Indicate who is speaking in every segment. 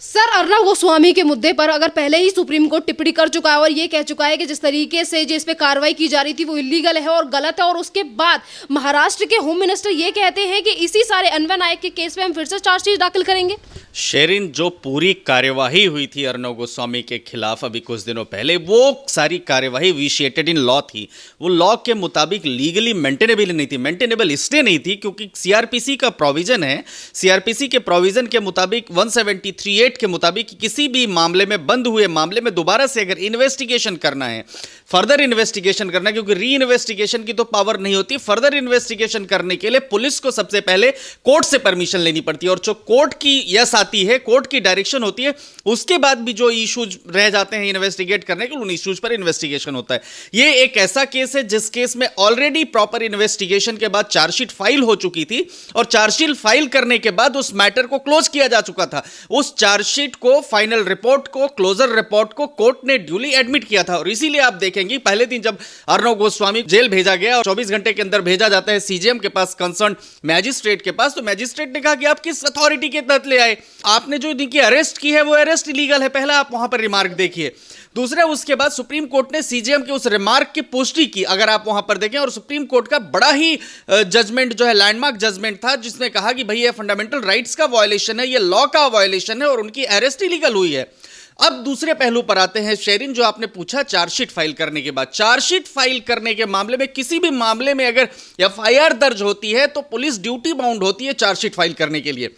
Speaker 1: Sir, Arnab Goswami के मुद्दे पर अगर पहले ही सुप्रीम कोर्ट टिप्पणी कर चुका है और ये कह चुका है कि जिस तरीके से जिस पे कार्रवाई की जा रही थी वो इलीगल है और गलत है, और उसके बाद महाराष्ट्र के होम मिनिस्टर ये कहते हैं कि इसी सारे अन्वय नायक के केस पे हम फिर से चार्जशीट दाखिल करेंगे।
Speaker 2: शेरिन, जो पूरी कार्यवाही हुई थी अर्नब गोस्वामी के खिलाफ अभी कुछ दिनों पहले, वो सारी कार्यवाही विशिएटेड इन लॉ थी। वो लॉ के मुताबिक लीगली मेंटेनेबल नहीं थी। मेंटेनेबल इसलिए नहीं थी क्योंकि सीआरपीसी का प्रोविजन है। सीआरपीसी के प्रोविजन के मुताबिक 173(8) के मुताबिक किसी भी मामले में, बंद हुए मामले में दोबारा से अगर इन्वेस्टिगेशन करना है, फर्दर इन्वेस्टिगेशन करना है, क्योंकि री इन्वेस्टिगेशन की तो पावर नहीं होती, फर्दर इन्वेस्टिगेशन करने के लिए पुलिस को सबसे पहले कोर्ट से परमिशन लेनी पड़ती है। और जो कोर्ट की यस आती है, कोर्ट की डायरेक्शन होती है, उसके बाद भी जो इश्यूज रह जाते हैं इन्वेस्टिगेट करने के, उन इश्यूज पर इन्वेस्टिगेशन होता है। ये एक ऐसा केस है जिस केस में ऑलरेडी प्रॉपर इन्वेस्टिगेशन के बाद चार्जशीट फाइल हो चुकी थी, और चार्जशीट फाइल करने के बाद उस मैटर को क्लोज किया जा चुका था। उस चार्जशीट को, फाइनल रिपोर्ट को, क्लोजर रिपोर्ट को कोर्ट ने ड्यूली एडमिट किया था। और इसीलिए आप देखेंगे पहले दिन जब अर्नब गोस्वामी जेल भेजा गया और 24 घंटे के अंदर भेजा जाता है सीजेएम के पास, कंसर्न मैजिस्ट्रेट के पास, तो मैजिस्ट्रेट ने कहा कि आप किस अथॉरिटी के तहत ले आए, आपने जो इनकी अरेस्ट की है वो अरेस्ट इलीगल है। पहला आप वहां पर रिमार्क देखिए। दूसरा, उसके बाद सुप्रीम कोर्ट ने सीजेएम के उस रिमार्क की पुष्टि की, अगर आप वहां पर देखें, और सुप्रीम कोर्ट का बड़ा ही जजमेंट जो है, लैंडमार्क जजमेंट था, जिसने कहा कि भाई ये फंडामेंटल राइट्स का वायलेशन है, ये लॉ का वायलेशन है और उनकी अरेस्ट इलीगल हुई है। अब दूसरे पहलू पर आते हैं शेरिन, जो आपने पूछा चार्जशीट फाइल करने के बाद। चार्जशीट फाइल करने के मामले में, किसी भी मामले में अगर एफआईआर दर्ज होती है तो पुलिस ड्यूटी बाउंड होती है चार्जशीट फाइल करने के लिए।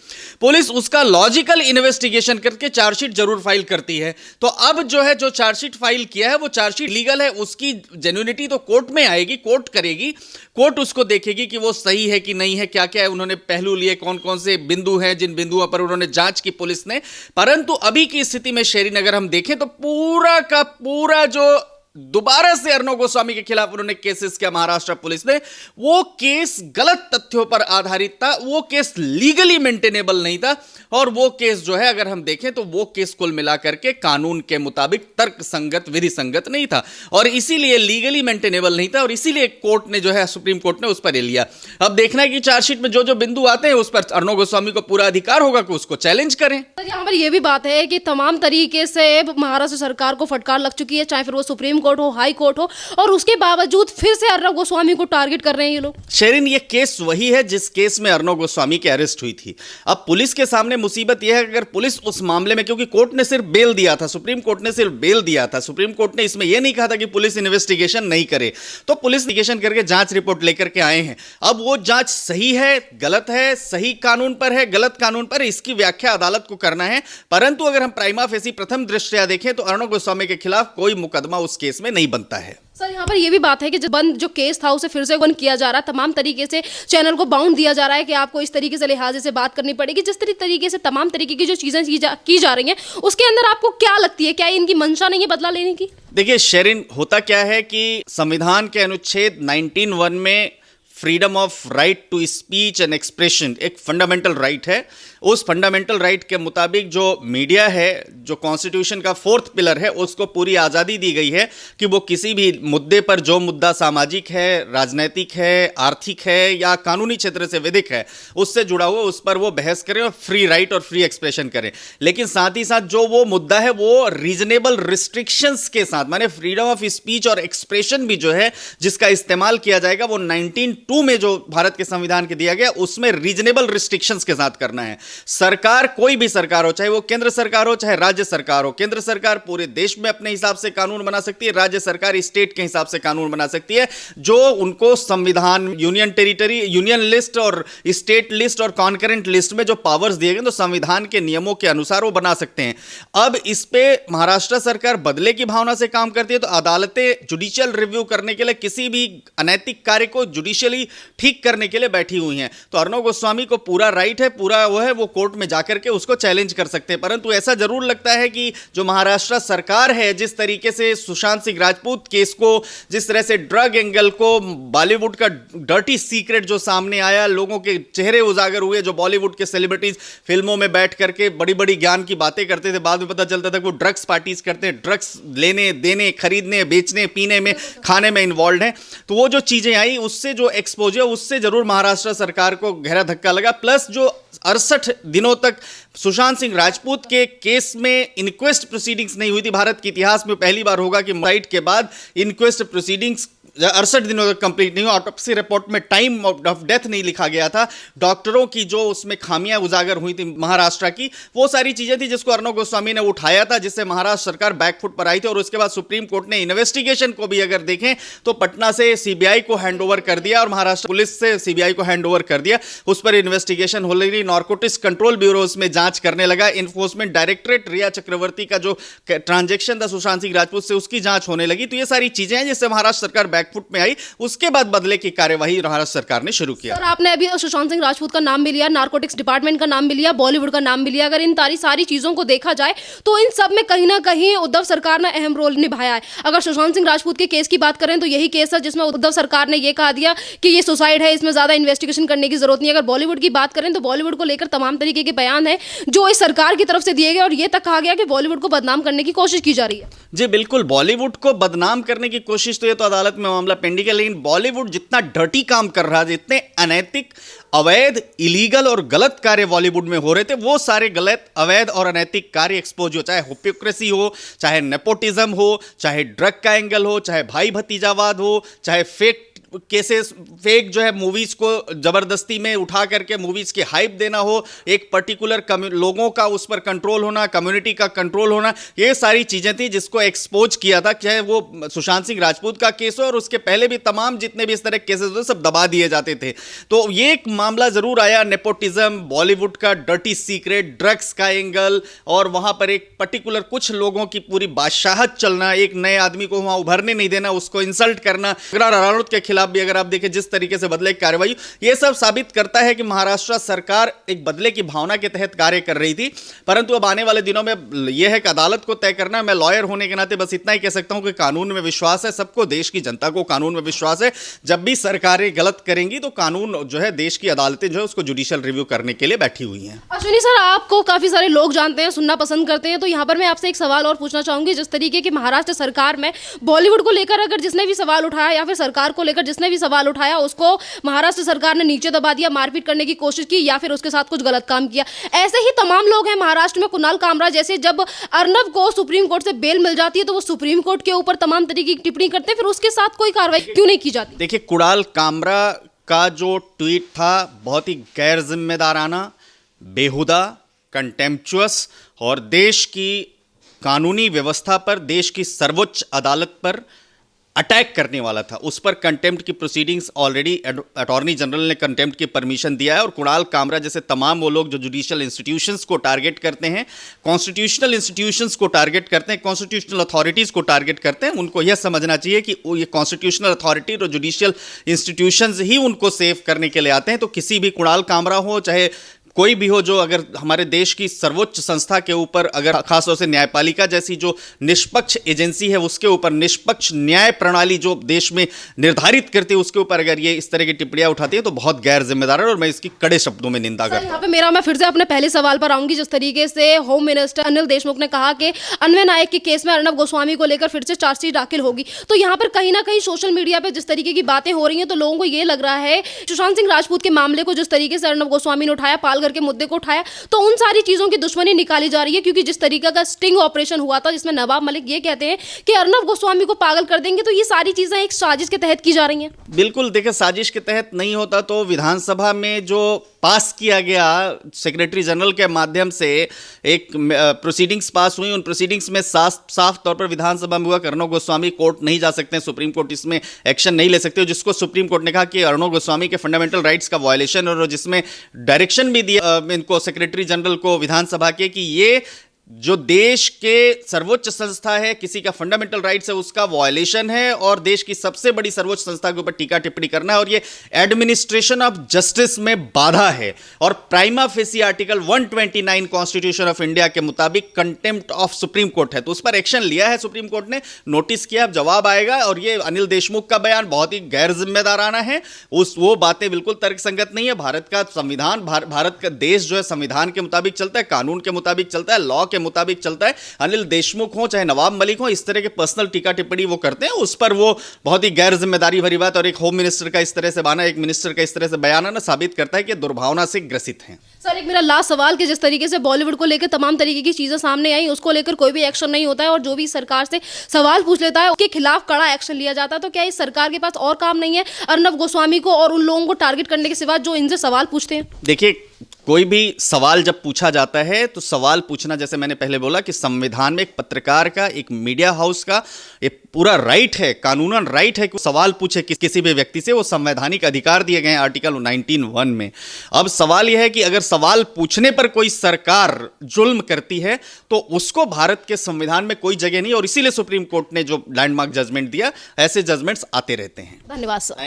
Speaker 2: पुलिस उसका लॉजिकल इन्वेस्टिगेशन करके चार्जशीट जरूर फाइल करती है। तो अब जो है, जो चार्जशीट फाइल किया है वो चार्जशीट लीगल है, उसकी जेन्युइनिटी तो कोर्ट में आएगी, कोर्ट करेगी, कोर्ट उसको देखेगी कि वो सही है कि नहीं है, क्या क्या है उन्होंने पहलू लिए, कौन कौन से बिंदु हैं जिन बिंदुओं पर उन्होंने जांच की पुलिस ने। परंतु अभी की स्थिति में शेरिन अगर हम देखें तो पूरा का पूरा जो दोबारा से अर्नब गोस्वामी के खिलाफ उन्होंने केसेस किया महाराष्ट्र पुलिस ने, वो केस गलत तथ्यों पर आधारित था, वो केस लीगली मेंटेनेबल नहीं था, और वो केस जो है अगर हम देखें तो वो केस कुल मिलाकर के कानून के मुताबिक तर्क संगत, विधि संगत नहीं था, और इसीलिए लीगली मेंटेनेबल नहीं था, और इसीलिए कोर्ट ने जो है, सुप्रीम कोर्ट ने उस पर लिया। अब देखना है कि चार्जशीट में जो जो बिंदु आते हैं उस पर अर्नब गोस्वामी को पूरा अधिकार होगा कि उसको चैलेंज करें।
Speaker 1: यहाँ पर यह भी बात है कि तमाम तरीके से महाराष्ट्र सरकार को फटकार लग चुकी है, चाहे फिर वो सुप्रीम कोर्ट हो, हाई कोर्ट हो, और उसके बावजूद फिर से अर्नब गोस्वामी को टारगेट कर रहे हैं ये लोग।
Speaker 2: शेरिन, ये केस वही है जिस केस में अर्नब गोस्वामी की अरेस्ट हुई थी। अब पुलिस के सामने मुसीबत यह है कि अगर पुलिस उस मामले में, क्योंकि कोर्ट ने सिर्फ बेल दिया था, सुप्रीम कोर्ट ने सिर्फ बेल दिया था, सुप्रीम कोर्ट ने इसमें यह नहीं कहा था कि पुलिस इन्वेस्टिगेशन नहीं करे, तो पुलिस इन्वेस्टिगेशन करके जांच रिपोर्ट लेकर के आए हैं। अब वो जांच सही है, गलत है, सही कानून पर है, गलत कानून पर है, इसकी व्याख्या अदालत को करना है। परंतु अगर हम प्राइमा फेसी प्रथम दृष्टया देखें तो अर्नब गोस्वामी के खिलाफ कोई मुकदमा उस केस में नहीं बनता है।
Speaker 1: सर, यहाँ पर यह भी बात है कि जो केस था उसे फिर से बंद किया जा रहा है, तमाम तरीके से चैनल को बाउंड दिया जा रहा है कि आपको इस तरीके से लिहाजे से बात करनी पड़ेगी, जिस तरीके से तमाम तरीके की जो चीजें की जा रही हैं, उसके अंदर आपको क्या लगती है, क्या इनकी मंशा नहीं है बदला लेने की?
Speaker 2: देखिए शेरिन, होता क्या है कि संविधान के अनुच्छेद 19(1) में freedom of right to speech and expression एक फंडामेंटल राइट है। उस फंडामेंटल राइट के मुताबिक जो मीडिया है, जो कॉन्स्टिट्यूशन का 4th पिलर है, उसको पूरी आज़ादी दी गई है कि वो किसी भी मुद्दे पर, जो मुद्दा सामाजिक है, राजनैतिक है, आर्थिक है या कानूनी क्षेत्र से विधिक है, उससे जुड़ा हुआ, उस पर वो बहस करें और फ्री राइट और फ्री एक्सप्रेशन करें। लेकिन साथ ही साथ जो वो मुद्दा है वो रीजनेबल रिस्ट्रिक्शंस के साथ, माने फ्रीडम ऑफ स्पीच और एक्सप्रेशन भी जो है जिसका इस्तेमाल किया जाएगा वो 19(2) में जो भारत के संविधान के दिया गया, उसमें रीजनेबल रिस्ट्रिक्शंस के साथ करना है। सरकार, कोई भी सरकार हो, चाहे वो केंद्र सरकार हो चाहे राज्य सरकार हो, केंद्र सरकार पूरे देश में अपने हिसाब से कानून बना सकती है, राज्य सरकार स्टेट के हिसाब से कानून बना सकती है, जो उनको संविधान, यूनियन टेरिटरी, यूनियन लिस्ट और स्टेट लिस्ट और कॉन्करेंट लिस्ट में जो पावर्स दिए गए तो संविधान के नियमों के अनुसार वो बना सकते हैं। अब इस पे महाराष्ट्र सरकार बदले की भावना से काम करती है, तो अदालतें जुडिशियल रिव्यू करने के लिए, किसी भी अनैतिक कार्य को जुडिशियली ठीक करने के लिए बैठी हुई हैं। तो अर्नब गोस्वामी को पूरा राइट है, पूरा वो है, वो कोर्ट में जाकर के उसको चैलेंज कर सकते हैं। परंतु ऐसा जरूर लगता है कि जो महाराष्ट्र सरकार है, जिस तरीके से सुशांत सिंह राजपूत केस को, जिस तरह से ड्रग एंगल को, बॉलीवुड का डर्टी सीक्रेट जो सामने आया, लोगों के चेहरे उजागर हुए, जो बॉलीवुड के सेलिब्रिटीज फिल्मों में बैठ करके बड़ी बड़ी ज्ञान की बातें करते थे, बाद में पता चलता था कि वो ड्रग्स पार्टीज करते हैं, ड्रग्स लेने देने, खरीदने, बेचने, पीने में, खाने में इन्वॉल्व हैं। तो वो जो चीजें आई, उससे जो एक्सपोजर, उससे जरूर महाराष्ट्र सरकार को गहरा धक्का लगा। प्लस जो 68 दिनों तक सुशांत सिंह राजपूत के केस में इंक्वेस्ट प्रोसीडिंग्स नहीं हुई थी। भारत के इतिहास में पहली बार होगा कि राइट के बाद इंक्वेस्ट प्रोसीडिंग्स 68 दिनों तक कंप्लीट नहीं हुआ। ऑटोप्सी रिपोर्ट में टाइम ऑफ डेथ नहीं लिखा गया था। डॉक्टरों की जो उसमें खामियां उजागर हुई थी महाराष्ट्र की, वो सारी चीजें थी जिसको अर्णव गोस्वामी ने उठाया था, जिससे महाराष्ट्र सरकार बैकफुट पर आई थी। और उसके बाद सुप्रीम कोर्ट ने इन्वेस्टिगेशन को भी अगर देखें तो पटना से सीबीआई को हैंडओवर कर दिया और महाराष्ट्र पुलिस से सीबीआई को हैंडओवर कर दिया। उस पर इन्वेस्टिगेशन हो रही, नार्कोटिक्स कंट्रोल ब्यूरो उसमें जांच करने लगा। इन्फोर्समेंट डायरेक्टरेट रिया चक्रवर्ती का जो ट्रांजेक्शन था सुशांत सिंह राजपूत से, उसकी जांच होने लगी। तो ये सारी चीजें हैं जिससे महाराष्ट्र सरकार बैकफुट में आई। उसके बाद बदले की कार्यवाही महाराष्ट्र सरकार ने शुरू किया।
Speaker 1: सर, आपने अभी सुशांत सिंह राजपूत का नाम भी लिया, नार्कोटिक्स डिपार्टमेंट का नाम भी लिया, बॉलीवुड का नाम भी लिया। अगर इन सारी चीजों को देखा जाए तो इन सब में कहीं ना कहीं उद्धव सरकार ने अहम रोल निभाया है। अगर सुशांत सिंह राजपूत के केस की बात करें तो यही केस है जिसमें उद्धव सरकार ने यह कहा दिया कि ये सुसाइड है, इसमें ज्यादा इन्वेस्टिगेशन करने की जरूरत नहीं है। अगर बॉलीवुड की बात करें तो बॉलीवुड को लेकर तमाम तरीके के बयान है जो इस सरकार की तरफ से दिए गए और यह तक कहा गया कि बॉलीवुड को बदनाम करने की कोशिश की जा रही है।
Speaker 2: जी बिल्कुल, बॉलीवुड को बदनाम करने की कोशिश, तो ये तो अदालत में मामला पेंडिंग है, लेकिन बॉलीवुड जितना डर्टी काम कर रहा है, जितने अनैतिक, अवैध, इलीगल और गलत कार्य बॉलीवुड में हो रहे थे, वो सारे गलत, अवैध और अनैतिक कार्य एक्सपोज हो, चाहे हिपोक्रेसी हो, चाहे नेपोटिज्म हो, चाहे ड्रग का एंगल हो, चाहे भाई भतीजावाद हो, चाहे फेक केसेस, फेक जो है मूवीज को जबरदस्ती में उठा करके मूवीज की हाइप देना हो, एक पर्टिकुलर लोगों का उस पर कंट्रोल होना, कम्युनिटी का कंट्रोल होना, ये सारी चीजें थी जिसको एक्सपोज किया था। चाहे वो सुशांत सिंह राजपूत का केस हो और उसके पहले भी तमाम जितने भी इस तरह केसेस होते सब दबा दिए जाते थे। तो ये एक मामला जरूर आया, नेपोटिज्म, बॉलीवुड का डर्टी सीक्रेट, ड्रग्स का एंगल, और वहां पर एक पर्टिकुलर कुछ लोगों की पूरी बादशाहत चलना, एक नए आदमी को वहां उभरने नहीं देना, उसको इंसल्ट करना। राणौत के खिलाफ भी अगर आप देखें जिस तरीके से बदले की कार्रवाई, यह सब साबित करता है कि महाराष्ट्र सरकार एक बदले की भावना के तहत कार्य कर रही थी। परंतु अब आने वाले दिनों में यह है कि अदालत को तय करना। मैं लॉयर होने के नाते बस इतना ही कह सकता हूं कि कानून में विश्वास है, सबको, देश की जनता को कानून में विश्वास है। जब भी सरकारें गलत करेंगी तो कानून जो है, देश की अदालतें जो है उसको जुडिशियल रिव्यू करने के लिए बैठी हुई हैं।
Speaker 1: अश्विनी सर, आपको काफी सारे लोग जानते हैं, सुनना पसंद करते हैं, तो यहाँ पर मैं आपसे एक सवाल और पूछना चाहूंगी। जिस तरीके की महाराष्ट्र सरकार में बॉलीवुड को लेकर अगर जिसने भी सवाल उठाया या फिर सरकार को लेकर जिसने भी सवाल उठाया, उसको महाराष्ट्र सरकार ने नीचे दबा दिया, मारपीट करने की कोशिश की या फिर उसके साथ कुछ गलत काम किया। ऐसे ही तमाम लोग हैं महाराष्ट्र में। कुणाल कामरा जैसे, जब अर्नब को सुप्रीम कोर्ट से बेल मिल जाती है तो वो सुप्रीम कोर्ट के ऊपर तमाम तरीके की टिप्पणी करते हैं, फिर उसके साथ कोई कार्रवाई क्यों नहीं की जाती?
Speaker 2: देखिए, कुणाल कामरा का जो ट्वीट था बहुत ही गैर जिम्मेदाराना, बेहुदा, कंटेम्पचुअस और देश की कानूनी व्यवस्था पर, देश की सर्वोच्च अदालत पर अटैक करने वाला था। उस पर कंटेम्प्ट की प्रोसीडिंग्स ऑलरेडी अटॉर्नी जनरल ने कंटेम्प्ट की परमिशन दिया है। और कुणाल कामरा जैसे तमाम वो लोग जो जुडिशियल इंस्टीट्यूशंस को टारगेट करते हैं, कॉन्स्टिट्यूशनल इंस्टीट्यूशंस को टारगेट करते हैं, कॉन्स्टिट्यूशनल अथॉरिटीज को टारगेट करते हैं, उनको यह समझना चाहिए कि ये कॉन्स्टिट्यूशनल अथॉरिटी और जुडिशियल इंस्टीट्यूशंस ही उनको सेव करने के लिए आते हैं। तो किसी भी कुणाल कामरा हो, चाहे कोई भी हो, जो अगर हमारे देश की सर्वोच्च संस्था के ऊपर, अगर खासतौर से न्यायपालिका जैसी जो निष्पक्ष एजेंसी है उसके ऊपर, निष्पक्ष न्याय प्रणाली जो देश में निर्धारित करती है, उसके ऊपर अगर ये इस तरह की टिप्पणियां उठाती है तो बहुत गैर जिम्मेदार है और मैं इसकी कड़े शब्दों में निंदा करता हूं।
Speaker 1: यहाँ पे मैं फिर से अपने पहले सवाल पर आऊंगी। जिस तरीके से होम मिनिस्टर अनिल देशमुख ने कहा कि अन्वय नायक के केस में अर्नब गोस्वामी को लेकर फिर से चार्जशीट दाखिल होगी, तो यहाँ पर कहीं ना कहीं सोशल मीडिया पे जिस तरीके की बातें हो रही हैं तो लोगों को ये लग रहा है सुशांत सिंह राजपूत के मामले को जिस तरीके से अर्नब गोस्वामी ने उठाया, पालघर के मुद्दे को उठाया, तो उन सारी चीजों की दुश्मनी निकाली जा रही है। क्योंकि जिस तरीके का स्टिंग ऑपरेशन हुआ था जिसमें नवाब मलिक ये कहते हैं कि अर्नब गोस्वामी को पागल कर देंगे, तो ये सारी चीजें एक साजिश के तहत की जा रही हैं।
Speaker 2: बिल्कुल, देखिए, साजिश के तहत नहीं होता तो विधानसभा में जो पास किया गया, सेक्रेटरी जनरल के माध्यम से एक प्रोसीडिंग्स पास हुई, उन प्रोसीडिंग्स में साफ तौर पर विधानसभा में हुआ कि अर्नब गोस्वामी कोर्ट नहीं जा सकते, सुप्रीम कोर्ट इसमें एक्शन नहीं ले सकते, जिसको सुप्रीम कोर्ट ने कहा कि अर्नब गोस्वामी के फंडामेंटल राइट्स का वायलेशन, और जिसमें डायरेक्शन भी दिया इनको, सेक्रेटरी जनरल को विधानसभा के, कि ये जो देश के सर्वोच्च संस्था है, किसी का फंडामेंटल राइट्स है, उसका वायलेशन है और देश की सबसे बड़ी सर्वोच्च संस्था के ऊपर टीका टिप्पणी करना है और ये एडमिनिस्ट्रेशन ऑफ जस्टिस में बाधा है। और prima facie article 129 constitution of India के मुताबिक कंटेम्प्ट ऑफ सुप्रीम कोर्ट है। तो उस पर एक्शन लिया है सुप्रीम कोर्ट ने, नोटिस किया, अब जवाब आएगा। और ये अनिल देशमुख का बयान बहुत ही गैर जिम्मेदाराना है, वो बातें बिल्कुल तर्कसंगत नहीं है। भारत का संविधान, भारत का देश जो है संविधान के मुताबिक चलता है, कानून के मुताबिक चलता है, लॉ के मुताबिक चलता है। अनिल देशमुख हो चाहे नवाब मलिक हो, इस तरह के पर्सनल टीका टिप्पणी वो करते हैं, उस पर वो बहुत ही गैर जिम्मेदारी भरी बात, और एक होम मिनिस्टर का इस तरह से बयान, एक मिनिस्टर का इस तरह से बयान आना साबित करता है कि दुर्भावना से ग्रसित हैं।
Speaker 1: सर एक मेरा लास्ट सवाल कि जिस तरीके से बॉलीवुड को लेकर तमाम तरीके की चीजें सामने आई, उसको लेकर कोई भी एक्शन नहीं होता है और जो भी सरकार से सवाल पूछ लेता है उसके खिलाफ कड़ा एक्शन लिया जाता है, तो क्या इस सरकार के पास और काम नहीं है अर्नब गोस्वामी को और उन लोगों को टारगेट करने के सिवा जो इनसे सवाल पूछते हैं?
Speaker 2: देखिए, कोई भी सवाल जब पूछा जाता है तो सवाल पूछना, जैसे मैंने पहले बोला कि संविधान में एक पत्रकार का, एक मीडिया हाउस का एक पूरा राइट है, कानूनन राइट है कि सवाल पूछे किसी भी व्यक्ति से, वो संवैधानिक अधिकार दिए गए हैं आर्टिकल 19(1) में। अब सवाल यह है कि अगर सवाल पूछने पर कोई सरकार जुल्म करती है तो उसको भारत के संविधान में कोई जगह नहीं, और इसीलिए सुप्रीम कोर्ट ने जो लैंडमार्क जजमेंट दिया, ऐसे जजमेंट्स आते रहते हैं।
Speaker 1: धन्यवाद सर।